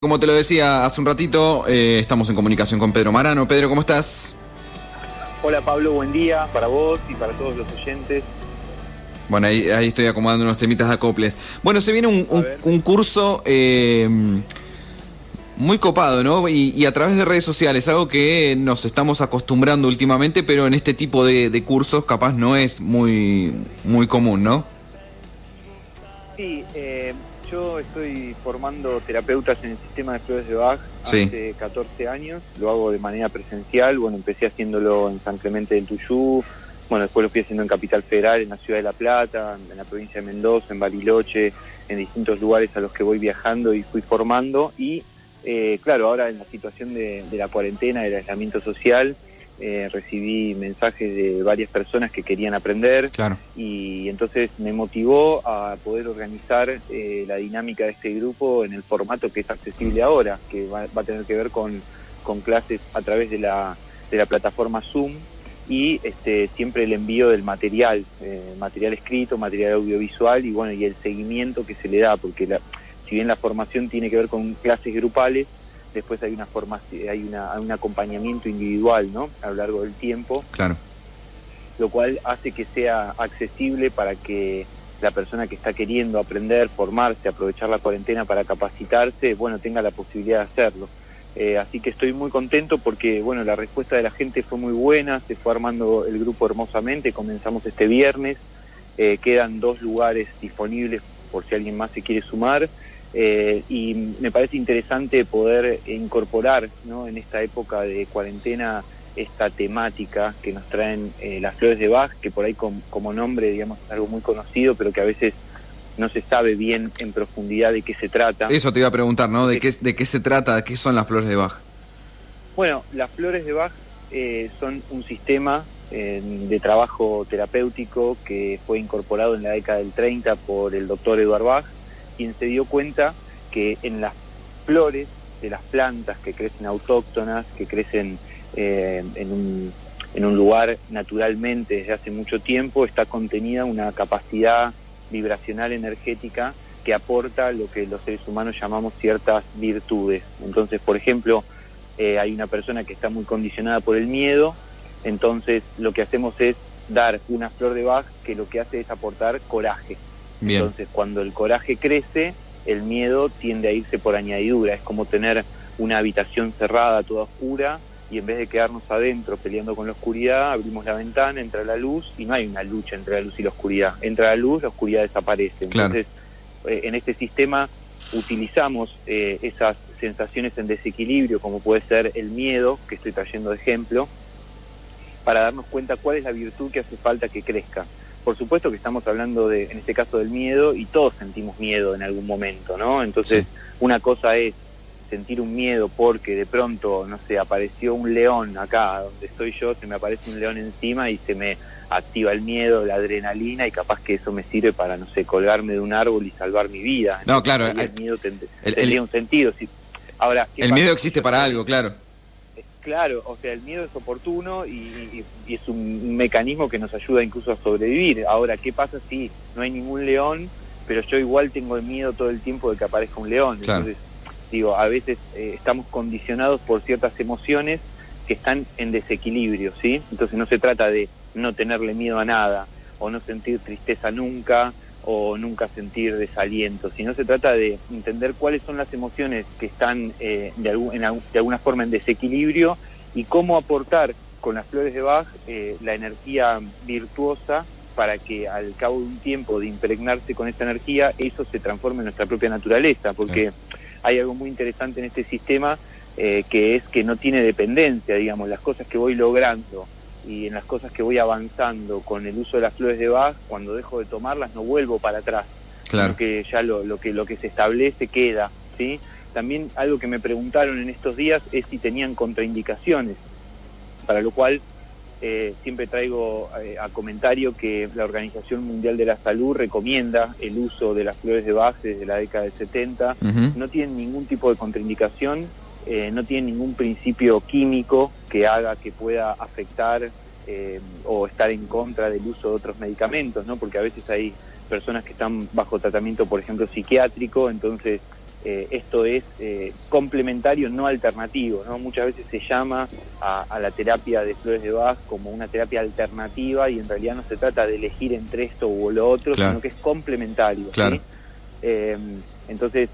Como te lo decía hace un ratito, estamos en comunicación con Pedro Marano. Pedro, ¿cómo estás? Hola Pablo, buen día para vos y para todos los oyentes. Bueno, ahí estoy acomodando unos temitas de acoples. Bueno, se viene un, A un- ver, un curso muy copado, ¿no? Y a través de redes sociales, algo que nos estamos acostumbrando últimamente, pero en este tipo de cursos capaz no es muy común, ¿no? sí, yo estoy formando terapeutas en el sistema de flores de Bach Sí, hace 14 años, lo hago de manera presencial, bueno, empecé haciéndolo en San Clemente del Tuyú, bueno, después lo fui haciendo en Capital Federal, en la Ciudad de La Plata, en la provincia de Mendoza, en Bariloche, en distintos lugares a los que voy viajando y fui formando y claro, ahora en la situación de la cuarentena, del aislamiento social, recibí mensajes de varias personas que querían aprender claro. y entonces me motivó a poder organizar la dinámica de este grupo en el formato que es accesible ahora, que va a tener que ver con clases a través de la plataforma Zoom y siempre el envío del material, material escrito, material audiovisual y bueno, y el seguimiento que se le da, porque si bien la formación tiene que ver con clases grupales, después hay un acompañamiento individual, ¿no? A lo largo del tiempo, Claro. lo cual hace que sea accesible para que la persona que está queriendo aprender, formarse, aprovechar la cuarentena para capacitarse, bueno, tenga la posibilidad de hacerlo. Así que estoy muy contento porque, bueno, la respuesta de la gente fue muy buena, se fue armando el grupo hermosamente, comenzamos este viernes, quedan 2 lugares disponibles por si alguien más se quiere sumar. Y me parece interesante poder incorporar, ¿no?, en esta época de cuarentena esta temática que nos traen las flores de Bach, que por ahí como nombre, digamos, es algo muy conocido, pero que a veces no se sabe bien en profundidad de qué se trata. Eso te iba a preguntar, ¿no? ¿De qué se trata? ¿Qué son las flores de Bach? Bueno, las flores de Bach son un sistema de trabajo terapéutico que fue incorporado en la década del 30 por el doctor Eduard Bach, quien se dio cuenta que en las flores de las plantas que crecen autóctonas, que crecen en un lugar naturalmente desde hace mucho tiempo, está contenida una capacidad vibracional energética que aporta lo que los seres humanos llamamos ciertas virtudes. Entonces, por ejemplo, hay una persona que está muy condicionada por el miedo, entonces lo que hacemos es dar una flor de Bach que lo que hace es aportar coraje. Bien. Entonces cuando el coraje crece, el miedo tiende a irse por añadidura, es como tener una habitación cerrada, toda oscura, y en vez de quedarnos adentro peleando con la oscuridad, abrimos la ventana, entra la luz, y no hay una lucha entre la luz y la oscuridad. Entra la luz, la oscuridad desaparece. Claro. Entonces, en este sistema utilizamos esas sensaciones en desequilibrio, como puede ser el miedo, que estoy trayendo de ejemplo, para darnos cuenta cuál es la virtud que hace falta que crezca. Por supuesto que estamos hablando en este caso del miedo, y todos sentimos miedo en algún momento, ¿no? Entonces, sí, una cosa es sentir un miedo porque de pronto, no sé, apareció un león acá donde estoy yo, se me aparece un león encima y se me activa el miedo, la adrenalina, y capaz que eso me sirve para, no sé, colgarme de un árbol y salvar mi vida. Entonces, No, claro. el miedo tendría un sentido. Sí. Ahora, El miedo existe para algo, claro. Claro, o sea, el miedo es oportuno y es un mecanismo que nos ayuda incluso a sobrevivir. Ahora, ¿qué pasa si no hay ningún león, pero yo igual tengo el miedo todo el tiempo de que aparezca un león? Claro. Entonces, digo, a veces estamos condicionados por ciertas emociones que están en desequilibrio, ¿sí? Entonces no se trata de no tenerle miedo a nada, o no sentir tristeza nunca, o nunca sentir desaliento, sino se trata de entender cuáles son las emociones que están de alguna forma en desequilibrio y cómo aportar con las flores de Bach la energía virtuosa para que al cabo de un tiempo de impregnarse con esa energía, eso se transforme en nuestra propia naturaleza, porque hay algo muy interesante en este sistema que es que no tiene dependencia, digamos, las cosas que voy logrando y en las cosas que voy avanzando con el uso de las flores de Bach, cuando dejo de tomarlas no vuelvo para atrás, Claro. sino que ya lo que se establece queda, ¿sí? También algo que me preguntaron en estos días es si tenían contraindicaciones, para lo cual siempre traigo a comentario que la Organización Mundial de la Salud recomienda el uso de las flores de Bach desde la década del 70, no tienen ningún tipo de contraindicación, no tiene ningún principio químico que haga que pueda afectar o estar en contra del uso de otros medicamentos, ¿no? Porque a veces hay personas que están bajo tratamiento, por ejemplo, psiquiátrico, entonces esto es complementario, no alternativo, ¿no? Muchas veces se llama a la terapia de flores de Bach como una terapia alternativa y en realidad no se trata de elegir entre esto o lo otro, claro, sino que es complementario. claro. ¿Sí? Entonces,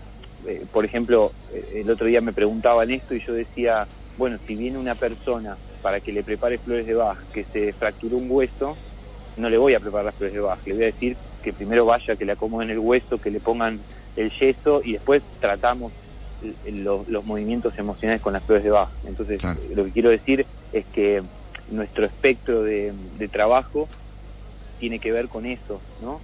por ejemplo, el otro día me preguntaban esto y yo decía, bueno, si viene una persona para que le prepare flores de Bach que se fracturó un hueso, no le voy a preparar las flores de Bach, le voy a decir que primero vaya, que le acomoden el hueso, que le pongan el yeso y después tratamos los movimientos emocionales con las flores de Bach. Entonces, claro, lo que quiero decir es que nuestro espectro de trabajo tiene que ver con eso, ¿no?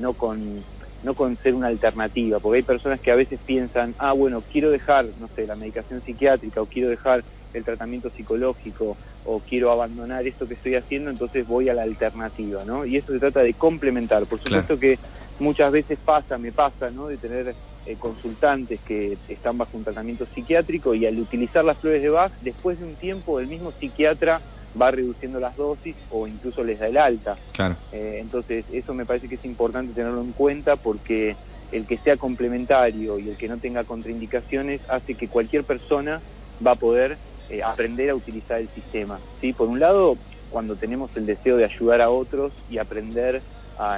No con ser una alternativa, porque hay personas que a veces piensan, bueno, quiero dejar, no sé, la medicación psiquiátrica o quiero dejar el tratamiento psicológico o quiero abandonar esto que estoy haciendo, entonces voy a la alternativa, ¿no? Y eso se trata de complementar. Por supuesto, claro, que muchas veces me pasa, ¿no?, de tener consultantes que están bajo un tratamiento psiquiátrico y al utilizar las flores de Bach, después de un tiempo el mismo psiquiatra va reduciendo las dosis o incluso les da el alta. Claro. Entonces eso me parece que es importante tenerlo en cuenta porque el que sea complementario y el que no tenga contraindicaciones hace que cualquier persona va a poder aprender a utilizar el sistema, ¿sí? Por un lado, cuando tenemos el deseo de ayudar a otros y aprender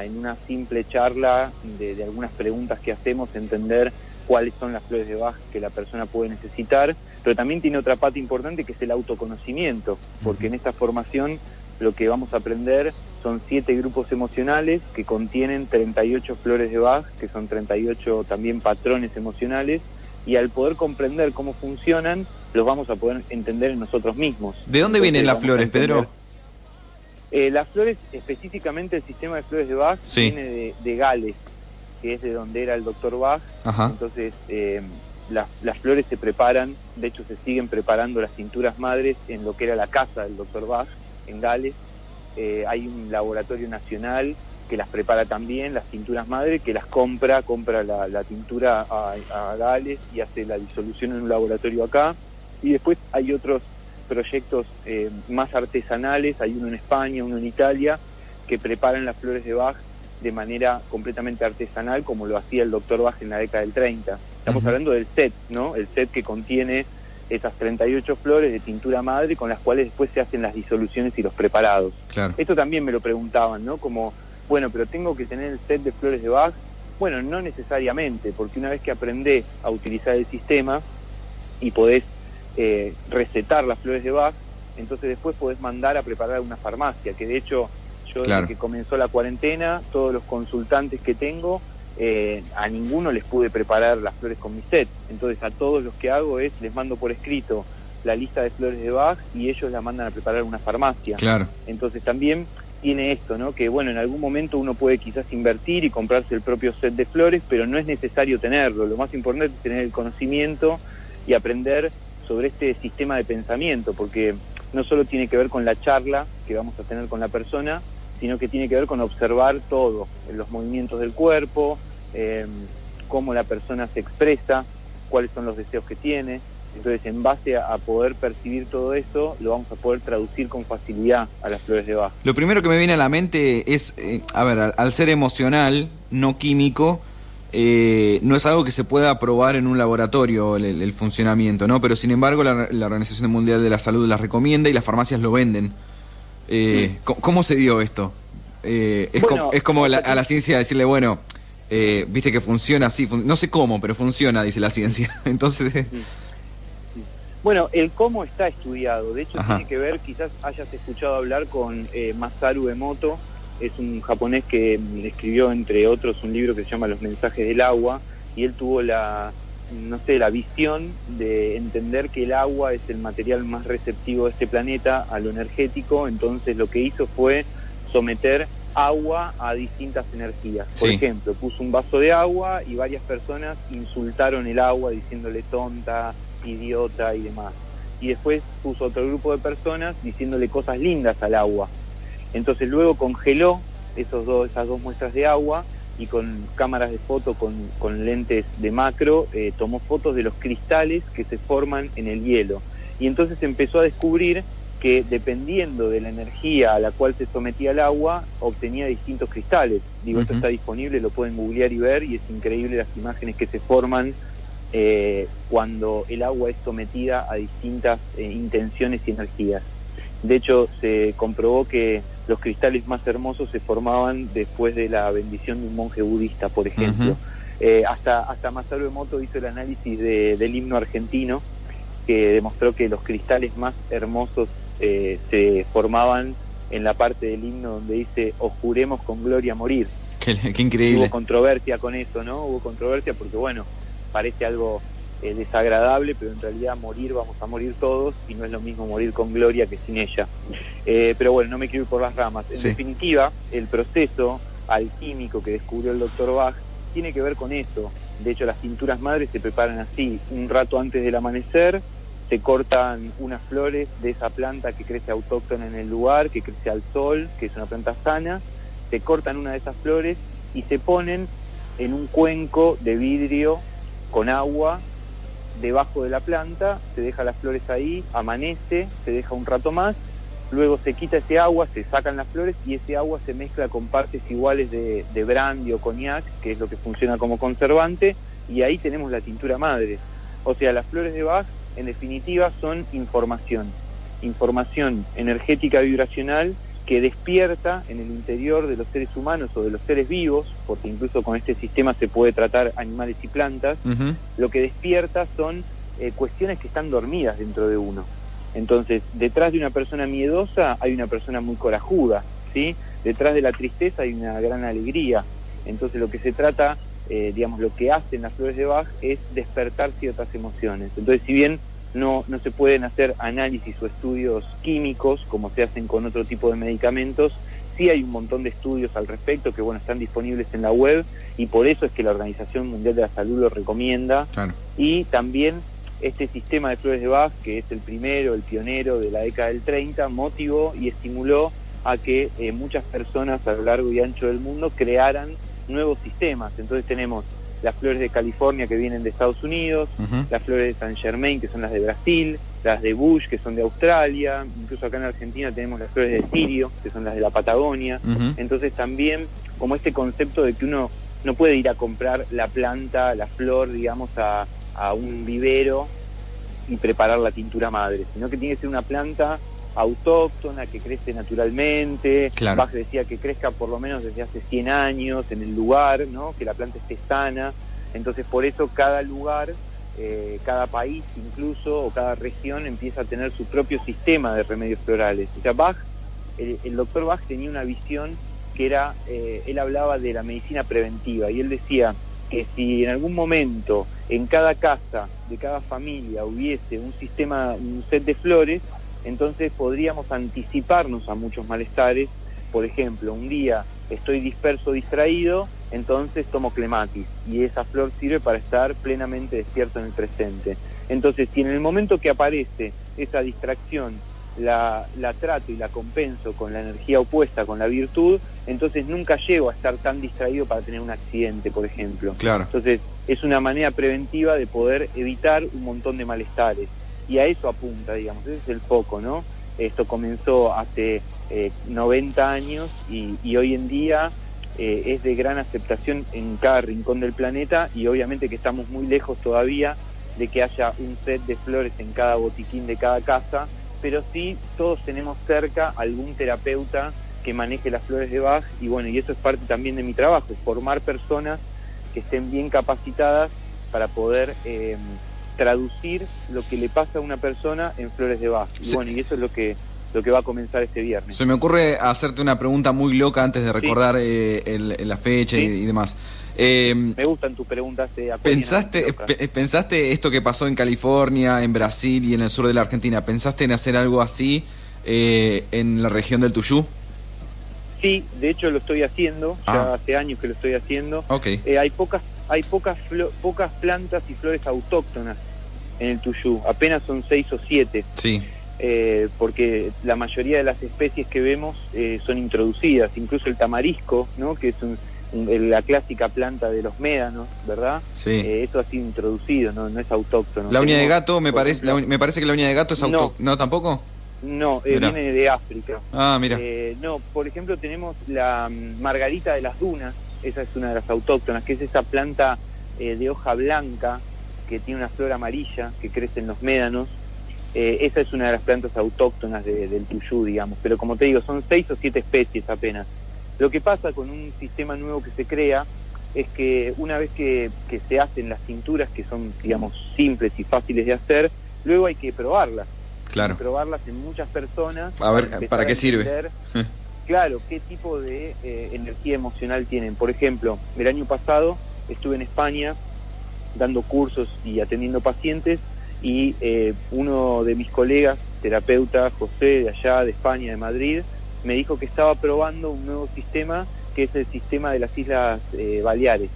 en una simple charla de algunas preguntas que hacemos, entender cuáles son las flores de Bach que la persona puede necesitar, pero también tiene otra parte importante que es el autoconocimiento, porque en esta formación lo que vamos a aprender son 7 grupos emocionales que contienen 38 flores de Bach, que son 38 también patrones emocionales, y al poder comprender cómo funcionan, los vamos a poder entender en nosotros mismos. ¿De dónde vienen las flores, Pedro? Las flores, específicamente el sistema de flores de Bach, sí, viene de Gales, que es de donde era el doctor Bach. Ajá. Entonces las flores se preparan, de hecho se siguen preparando las tinturas madres en lo que era la casa del doctor Bach, en Gales. Hay un laboratorio nacional que las prepara también, las tinturas madre, que las compra la tintura a Gales y hace la disolución en un laboratorio acá. Y después hay otros proyectos más artesanales, hay uno en España, uno en Italia, que preparan las flores de Bach de manera completamente artesanal, como lo hacía el doctor Bach en la década del 30. Estamos hablando del set, ¿no? El set que contiene esas 38 flores de tintura madre con las cuales después se hacen las disoluciones y los preparados. Claro. Esto también me lo preguntaban, ¿no? Como, bueno, pero tengo que tener el set de flores de Bach. Bueno, no necesariamente, porque una vez que aprendés a utilizar el sistema y podés recetar las flores de Bach, entonces después podés mandar a preparar a una farmacia, que de hecho yo claro, desde que comenzó la cuarentena, todos los consultantes que tengo, a ninguno les pude preparar las flores con mi set. Entonces a todos los que hago es, les mando por escrito la lista de flores de Bach y ellos la mandan a preparar a una farmacia. Claro. Entonces también tiene esto, ¿no? Que bueno, en algún momento uno puede quizás invertir y comprarse el propio set de flores, pero no es necesario tenerlo. Lo más importante es tener el conocimiento y aprender sobre este sistema de pensamiento, porque no solo tiene que ver con la charla que vamos a tener con la persona, sino que tiene que ver con observar todo, los movimientos del cuerpo, cómo la persona se expresa, cuáles son los deseos que tiene. Entonces, en base a poder percibir todo eso, lo vamos a poder traducir con facilidad a las flores de Bach. Lo primero que me viene a la mente es, al ser emocional, no químico, no es algo que se pueda probar en un laboratorio el funcionamiento, ¿no? Pero sin embargo la Organización Mundial de la Salud las recomienda y las farmacias lo venden. ¿Cómo se dio esto? Es como a la ciencia decirle, bueno, viste que funciona así, no sé cómo, pero funciona, dice la ciencia. Entonces... Bueno, el cómo está estudiado, de hecho tiene que ver, quizás hayas escuchado hablar con Masaru Emoto, es un japonés que escribió, entre otros, un libro que se llama Los mensajes del agua, y él tuvo la visión de entender que el agua es el material más receptivo de este planeta a lo energético. Entonces lo que hizo fue someter agua a distintas energías. Por ejemplo, puso un vaso de agua y varias personas insultaron el agua diciéndole tonta, idiota y demás. Y después puso otro grupo de personas diciéndole cosas lindas al agua. Entonces luego congeló esas dos muestras de agua y con cámaras de foto con lentes de macro tomó fotos de los cristales que se forman en el hielo. Y entonces empezó a descubrir que dependiendo de la energía a la cual se sometía el agua, obtenía distintos cristales. Digo, esto está disponible, lo pueden googlear y ver, y es increíble las imágenes que se forman cuando el agua es sometida a distintas intenciones y energías. De hecho, se comprobó que los cristales más hermosos se formaban después de la bendición de un monje budista, por ejemplo. Hasta Masaru Emoto hizo el análisis del himno argentino, que demostró que los cristales más hermosos se formaban en la parte del himno donde dice: os juremos con gloria morir. Qué increíble. Hubo controversia con eso, ¿no? Hubo controversia porque, bueno, parece algo desagradable, pero en realidad vamos a morir todos, y no es lo mismo morir con gloria que sin ella. Pero bueno, no me quiero ir por las ramas. En definitiva, el proceso alquímico que descubrió el doctor Bach tiene que ver con eso. De hecho, las tinturas madres se preparan así: un rato antes del amanecer se cortan unas flores de esa planta que crece autóctona en el lugar, que crece al sol, que es una planta sana. Se cortan una de esas flores y se ponen en un cuenco de vidrio con agua debajo de la planta, se deja las flores ahí, amanece, se deja un rato más, luego se quita ese agua, se sacan las flores y ese agua se mezcla con partes iguales de brandy o coñac, que es lo que funciona como conservante, y ahí tenemos la tintura madre. O sea, las flores de Bach en definitiva son información energética vibracional que despierta en el interior de los seres humanos o de los seres vivos, porque incluso con este sistema se puede tratar animales y plantas. Lo que despierta son cuestiones que están dormidas dentro de uno. Entonces, detrás de una persona miedosa hay una persona muy corajuda, ¿sí? Detrás de la tristeza hay una gran alegría. Entonces, lo que se trata, lo que hacen las flores de Bach es despertar ciertas emociones. Entonces, si bien no se pueden hacer análisis o estudios químicos como se hacen con otro tipo de medicamentos, sí hay un montón de estudios al respecto que, bueno, están disponibles en la web, y por eso es que la Organización Mundial de la Salud lo recomienda. Claro. Y también este sistema de flores de Bach, que es el pionero de la década del 30, motivó y estimuló a que muchas personas a lo largo y ancho del mundo crearan nuevos sistemas. Entonces tenemos las flores de California, que vienen de Estados Unidos, las flores de Saint Germain, que son las de Brasil, las de Bush, que son de Australia, incluso acá en Argentina tenemos las flores de Sirio, que son las de la Patagonia. Entonces también como este concepto de que uno no puede ir a comprar la planta, la flor, digamos, a un vivero y preparar la tintura madre, sino que tiene que ser una planta autóctona, que crece naturalmente. Claro. Bach decía que crezca por lo menos desde hace 100 años en el lugar, ¿no? Que la planta esté sana. Entonces, por eso cada lugar, cada país incluso, o cada región empieza a tener su propio sistema de remedios florales. O sea, Bach, el doctor Bach tenía una visión que era, él hablaba de la medicina preventiva, y él decía que si en algún momento en cada casa de cada familia hubiese un set de flores, entonces podríamos anticiparnos a muchos malestares. Por ejemplo, un día estoy disperso, distraído, entonces tomo clematis, y esa flor sirve para estar plenamente despierto en el presente. Entonces, si en el momento que aparece esa distracción la trato y la compenso con la energía opuesta, con la virtud, entonces nunca llego a estar tan distraído para tener un accidente, por ejemplo. Claro. Entonces, es una manera preventiva de poder evitar un montón de malestares. Y a eso apunta, digamos, ese es el foco, ¿no? Esto comenzó hace 90 años y hoy en día es de gran aceptación en cada rincón del planeta, y obviamente que estamos muy lejos todavía de que haya un set de flores en cada botiquín de cada casa, pero sí todos tenemos cerca algún terapeuta que maneje las flores de Bach, y bueno, y eso es parte también de mi trabajo, formar personas que estén bien capacitadas para poder traducir lo que le pasa a una persona en flores de Bach. Y bueno, y eso es lo que va a comenzar este viernes. Se me ocurre hacerte una pregunta muy loca antes de recordar la fecha, ¿sí? y demás. Me gustan tus preguntas. ¿Pensaste esto que pasó en California, en Brasil y en el sur de la Argentina? ¿Pensaste en hacer algo así en la región del Tuyú? Sí, de hecho lo estoy haciendo, ya hace años que lo estoy haciendo. Okay. Hay pocas plantas y flores autóctonas en el Tuyú, apenas son 6 o 7. Sí. Porque la mayoría de las especies que vemos son introducidas, incluso el tamarisco, ¿no? Que es la clásica planta de los médanos, ¿verdad? Sí. Eso ha sido introducido, no es autóctono. La uña de gato, me parece que la uña de gato es autóctona. ¿No, tampoco? No, viene de África. Ah, mira. No, por ejemplo, tenemos la margarita de las dunas, esa es una de las autóctonas, que es esa planta de hoja blanca, que tiene una flor amarilla que crece en los médanos. Esa es una de las plantas autóctonas del tuyú, digamos, pero como te digo, son 6 o 7 especies apenas. Lo que pasa con un sistema nuevo que se crea es que una vez que se hacen las tinturas, que son, digamos, simples y fáciles de hacer, luego hay que probarlas. Claro. Probarlas en muchas personas. A ver, ¿para qué sirve? Claro, qué tipo de energía emocional tienen. Por ejemplo, el año pasado estuve en España dando cursos y atendiendo pacientes, y uno de mis colegas, terapeuta, José, de allá, de España, de Madrid, me dijo que estaba probando un nuevo sistema, que es el sistema de las Islas Baleares.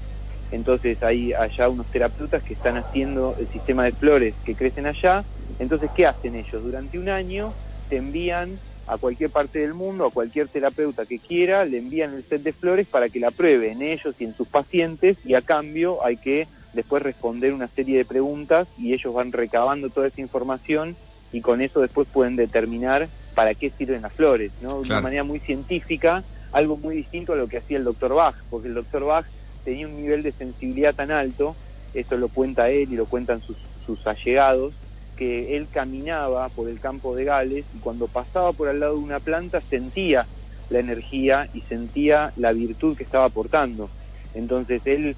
Entonces hay allá unos terapeutas que están haciendo el sistema de flores que crecen allá. Entonces, ¿qué hacen ellos? Durante un año te envían a cualquier parte del mundo, a cualquier terapeuta que quiera, le envían el set de flores para que la prueben ellos y en sus pacientes, y a cambio hay que después responder una serie de preguntas, y ellos van recabando toda esa información, y con eso después pueden determinar para qué sirven las flores, ¿no? De una manera muy científica, algo muy distinto a lo que hacía el doctor Bach, porque el doctor Bach tenía un nivel de sensibilidad tan alto, esto lo cuenta él y lo cuentan sus allegados, que él caminaba por el campo de Gales y cuando pasaba por al lado de una planta sentía la energía y sentía la virtud que estaba aportando. Entonces él,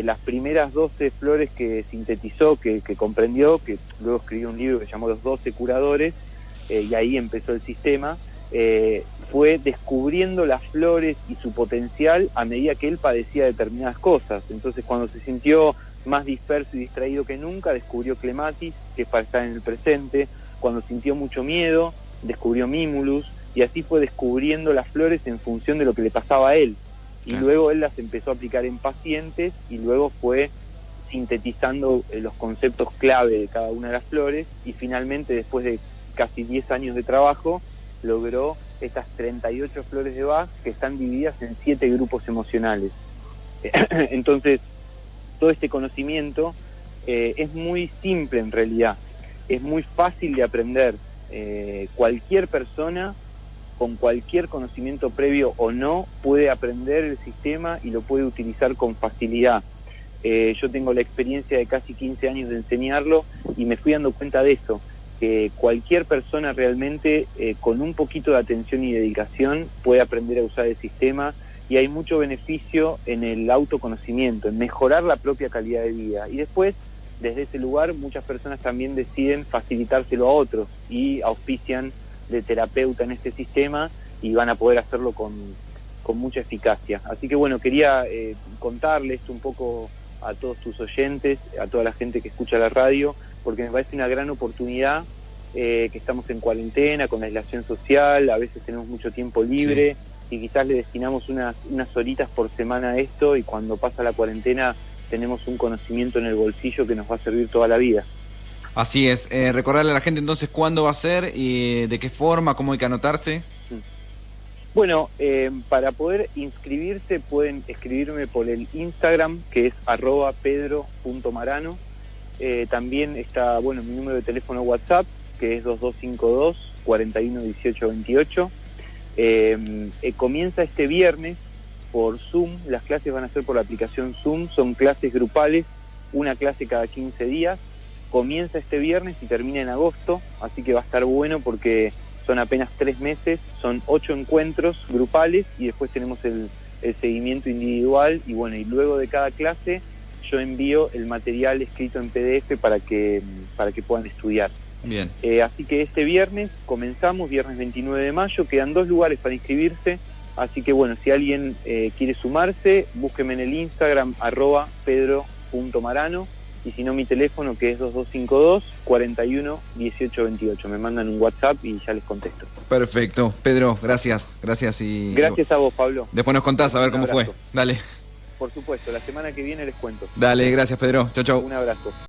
las primeras 12 flores que sintetizó, que comprendió, que luego escribió un libro que llamó Los 12 Curadores, y ahí empezó el sistema, fue descubriendo las flores y su potencial a medida que él padecía determinadas cosas. Entonces cuando se sintió más disperso y distraído que nunca, descubrió clematis, que es para estar en el presente. Cuando sintió mucho miedo, descubrió mimulus, y así fue descubriendo las flores en función de lo que le pasaba a él. Y luego él las empezó a aplicar en pacientes, y luego fue sintetizando los conceptos clave de cada una de las flores, y finalmente, después de casi 10 años de trabajo, logró estas 38 flores de Bach, que están divididas en 7 grupos emocionales. Entonces, todo este conocimiento es muy simple en realidad, es muy fácil de aprender. Cualquier persona con cualquier conocimiento previo o no puede aprender el sistema y lo puede utilizar con facilidad. Yo tengo la experiencia de casi 15 años de enseñarlo y me fui dando cuenta de eso, que cualquier persona realmente con un poquito de atención y dedicación puede aprender a usar el sistema. Y hay mucho beneficio en el autoconocimiento, en mejorar la propia calidad de vida. Y después, desde ese lugar, muchas personas también deciden facilitárselo a otros y auspician de terapeuta en este sistema, y van a poder hacerlo con mucha eficacia. Así que bueno, quería contarles un poco a todos tus oyentes, a toda la gente que escucha la radio, porque me parece una gran oportunidad, que estamos en cuarentena, con la aislación social, a veces tenemos mucho tiempo libre. Sí. Y quizás le destinamos unas horitas por semana a esto, y cuando pasa la cuarentena tenemos un conocimiento en el bolsillo que nos va a servir toda la vida. Así es. Recordarle a la gente entonces cuándo va a ser y de qué forma, cómo hay que anotarse. Bueno, para poder inscribirse pueden escribirme por el Instagram, que es @pedro.marano. También está, bueno, mi número de teléfono WhatsApp, que es 2252 41 18 28. Comienza este viernes por Zoom. Las clases van a ser por la aplicación Zoom, son clases grupales, una clase cada 15 días. Comienza este viernes y termina en agosto, así que va a estar bueno porque son apenas 3 meses, son 8 encuentros grupales y después tenemos el seguimiento individual, y bueno, y luego de cada clase yo envío el material escrito en PDF para que puedan estudiar. Bien. Así que este viernes comenzamos, viernes 29 de mayo, quedan 2 lugares para inscribirse, así que bueno, si alguien quiere sumarse, búsqueme en el Instagram @pedro.marano, y si no, mi teléfono, que es 2252 41 18 28. Me mandan un WhatsApp y ya les contesto. Perfecto. Pedro, gracias. Gracias y... Gracias a vos, Pablo. Después nos contás a ver cómo fue. Dale. Por supuesto, la semana que viene les cuento. Dale, gracias, Pedro. Chau, chau. Un abrazo.